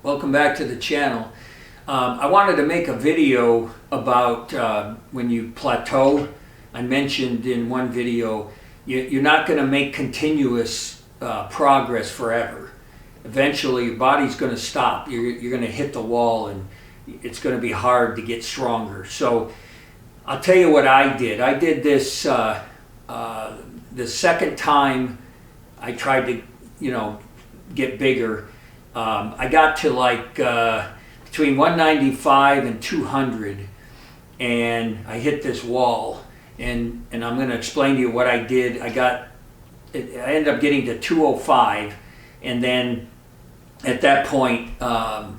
Welcome back to the channel. I wanted to make a video about when you plateau. I mentioned in one video, you're not going to make continuous progress forever. Eventually your body's going to stop. You're going to hit the wall and it's going to be hard to get stronger. So I'll tell you what I did. I did this the second time I tried to, get bigger. I got to like between 195 and 200, and I hit this wall. And I'm going to explain to you what I did. I ended up getting to 205, and then at that point, I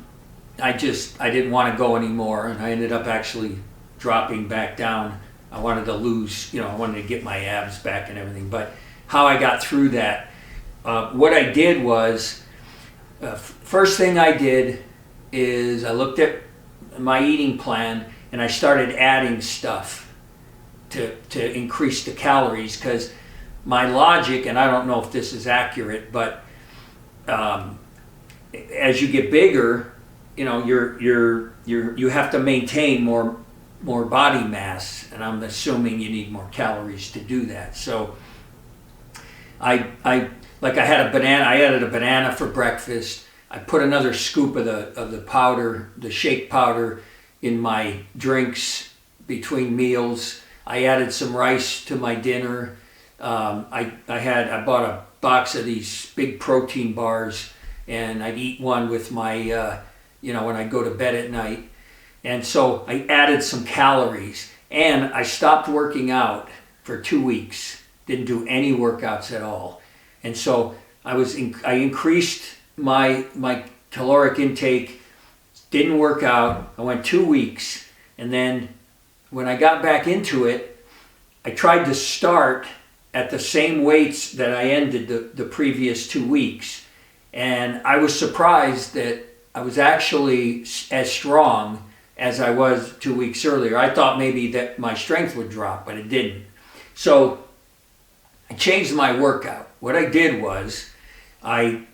didn't want to go anymore, and I ended up actually dropping back down. I wanted to lose, I wanted to get my abs back and everything. But how I got through that, what I did was, first thing I did is I looked at my eating plan and I started adding stuff to increase the calories, because my logic, and I don't know if this is accurate, but as you get bigger, you have to maintain more body mass, and I'm assuming you need more calories to do that. So I had a banana. I added a banana for breakfast. I put another scoop of the powder, the shake powder, in my drinks between meals. I added some rice to my dinner. I bought a box of these big protein bars, and I'd eat one with my, when I go to bed at night. And so I added some calories, and I stopped working out for 2 weeks. Didn't do any workouts at all. And so I increased my caloric intake, didn't work out. I went 2 weeks, and then when I got back into it, I tried to start at the same weights that I ended the previous 2 weeks. And I was surprised that I was actually as strong as I was 2 weeks earlier. I thought maybe that my strength would drop, but it didn't. So I changed my workout. What I did was, let's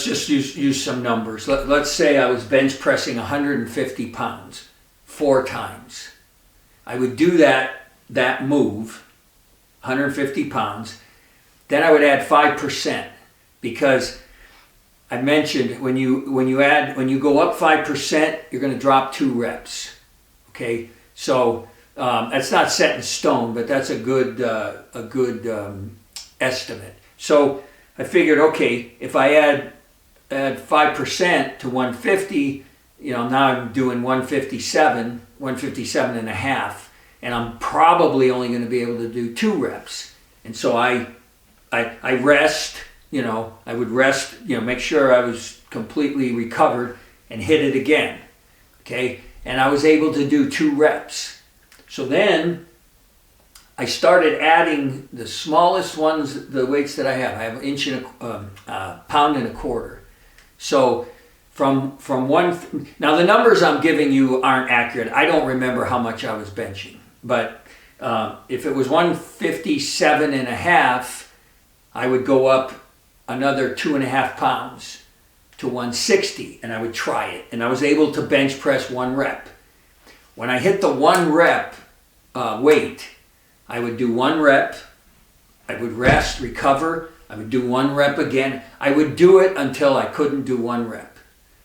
just use some numbers. Let's say I was bench pressing 150 pounds 4 times. I would do that move, 150 pounds. Then I would add 5%, because I mentioned when you go up 5%, you're going to drop 2 reps. Okay, so that's not set in stone, but that's a good estimate. So I figured, okay, if I add 5% to 150, now I'm doing 157 and a half, and I'm probably only going to be able to do 2 reps. And so I rest, I would rest, make sure I was completely recovered and hit it again. Okay, and I was able to do 2 reps. So then I started adding the smallest ones, the weights that I have. I have a pound and a quarter. So from one, now the numbers I'm giving you aren't accurate. I don't remember how much I was benching, but if it was 157 and a half, I would go up another 2.5 pounds to 160, and I would try it. And I was able to bench press 1 rep. When I hit the 1 rep weight, I would do 1 rep, I would rest, recover, I would do 1 rep again. I would do it until I couldn't do 1 rep.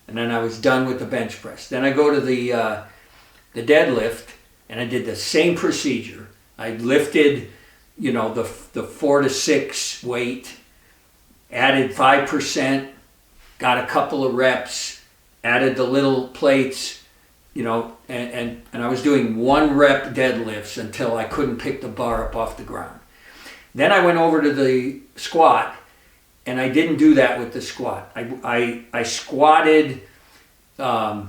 And then I was done with the bench press. Then I go to the deadlift, and I did the same procedure. I lifted, the 4 to 6 weight, added 5%, got a couple of reps, added the little plates, and I was doing 1 rep deadlifts until I couldn't pick the bar up off the ground. Then I went over to the squat, and I didn't do that with the squat. I squatted the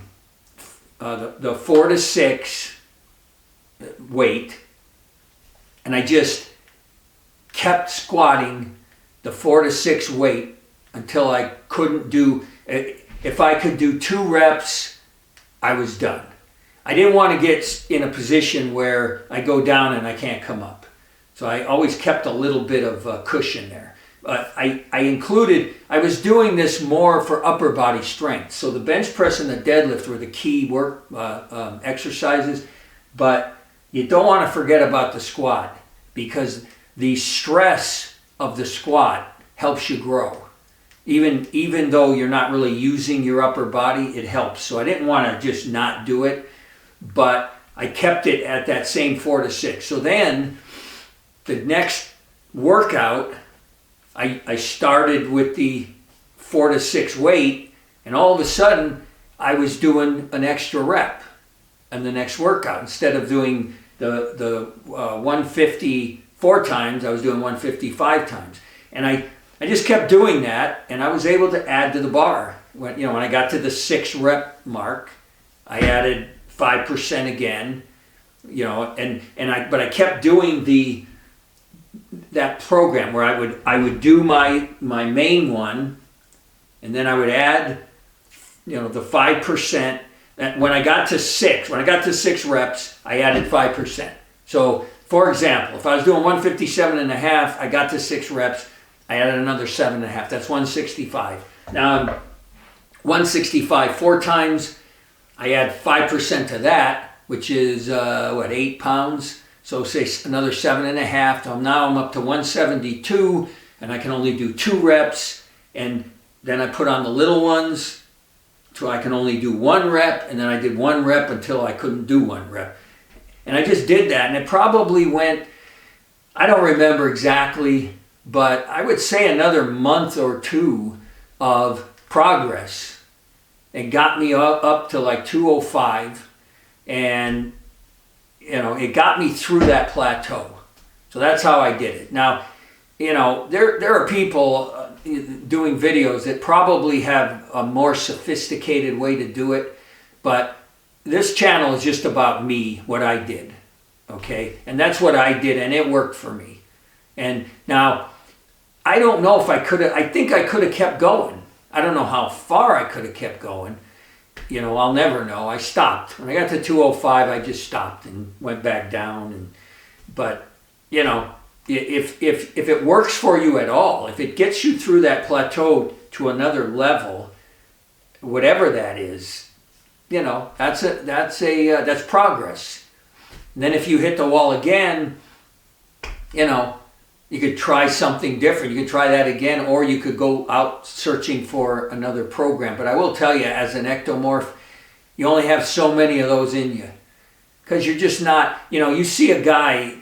4 to 6 weight, and I just kept squatting the 4 to 6 weight until I couldn't do, if I could do 2 reps, I was done. I didn't want to get in a position where I go down and I can't come up. So I always kept a little bit of cushion there. I was doing this more for upper body strength. So the bench press and the deadlift were the key work exercises, but you don't want to forget about the squat, because the stress of the squat helps you grow. Even though you're not really using your upper body, it helps. So I didn't want to just not do it, but I kept it at that same 4 to 6. So then the next workout, I started with the 4 to 6 weight, and all of a sudden I was doing an extra rep in the next workout. Instead of doing the 150 4 times, I was doing 150 5 times. And I just kept doing that, and I was able to add to the bar. When I got to the 6 rep mark, I added 5% again, but I kept doing that program where I would do my main one, and then I would add the 5%. When I got to 6 reps, I added 5%. So for example, if I was doing 157 and a half, I got to 6 reps, I added another 7 and a half. That's 165. Now I'm 165 4 times. I add 5% to that, which is 8 pounds. So say another 7 and a half. Now I'm up to 172, and I can only do 2 reps. And then I put on the little ones, so I can only do 1 rep. And then I did 1 rep until I couldn't do 1 rep. And I just did that, and it probably went, I don't remember exactly, but I would say another month or 2 of progress. It got me up to like 205, and it got me through that plateau. So that's how I did it. Now, there are people doing videos that probably have a more sophisticated way to do it, but this channel is just about me, what I did, okay? And that's what I did, and it worked for me. And now, I don't know if I think I could have kept going. I don't know how far I could have kept going. I'll never know. I stopped. When I got to 205, I just stopped and went back down. But if it works for you at all, if it gets you through that plateau to another level, whatever that is, that's progress. And then if you hit the wall again, you could try something different. You could try that again, or you could go out searching for another program. But I will tell you, as an ectomorph, you only have so many of those in you, because you're just not. You see a guy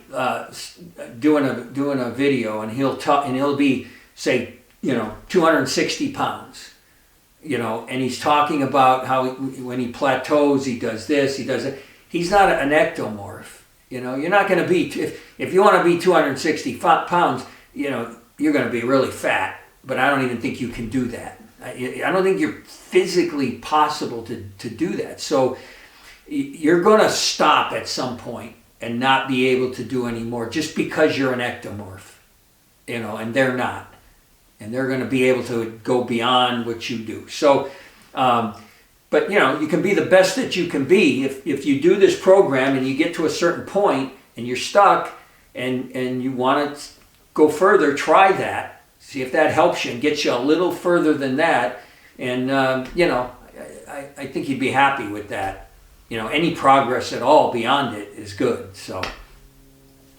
doing a video, and he'll be, say, 260 pounds. And he's talking about how when he plateaus, he does this, he does that. He's not an ectomorph. You're not going to be, if you want to be 260 pounds, you're going to be really fat, but I don't even think you can do that. I don't think you're physically possible to do that. So you're going to stop at some point and not be able to do any more just because you're an ectomorph, and they're not. And they're going to be able to go beyond what you do. So, but you can be the best that you can be if you do this program and you get to a certain point and you're stuck and you want to go further. Try that. See if that helps you and gets you a little further than that. And I think you'd be happy with that. Any progress at all beyond it is good. So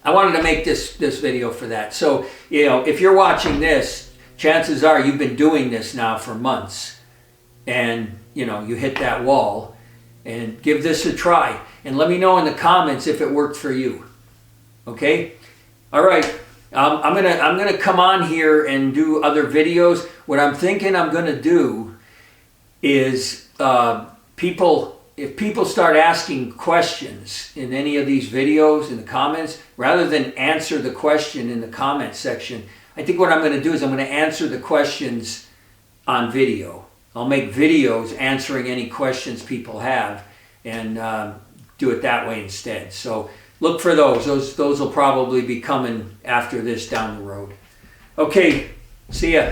I wanted to make this video for that. So if you're watching this, chances are you've been doing this now for months, and you hit that wall. And give this a try, and let me know in the comments if it worked for you. Okay, all right. I'm gonna come on here and do other videos. What I'm thinking I'm gonna do is if people start asking questions in any of these videos in the comments, rather than answer the question in the comment section, I think what I'm going to do is I'm going to answer the questions on video. I'll make videos answering any questions people have, and do it that way instead. So look for those. Those will probably be coming after this down the road. Okay, see ya.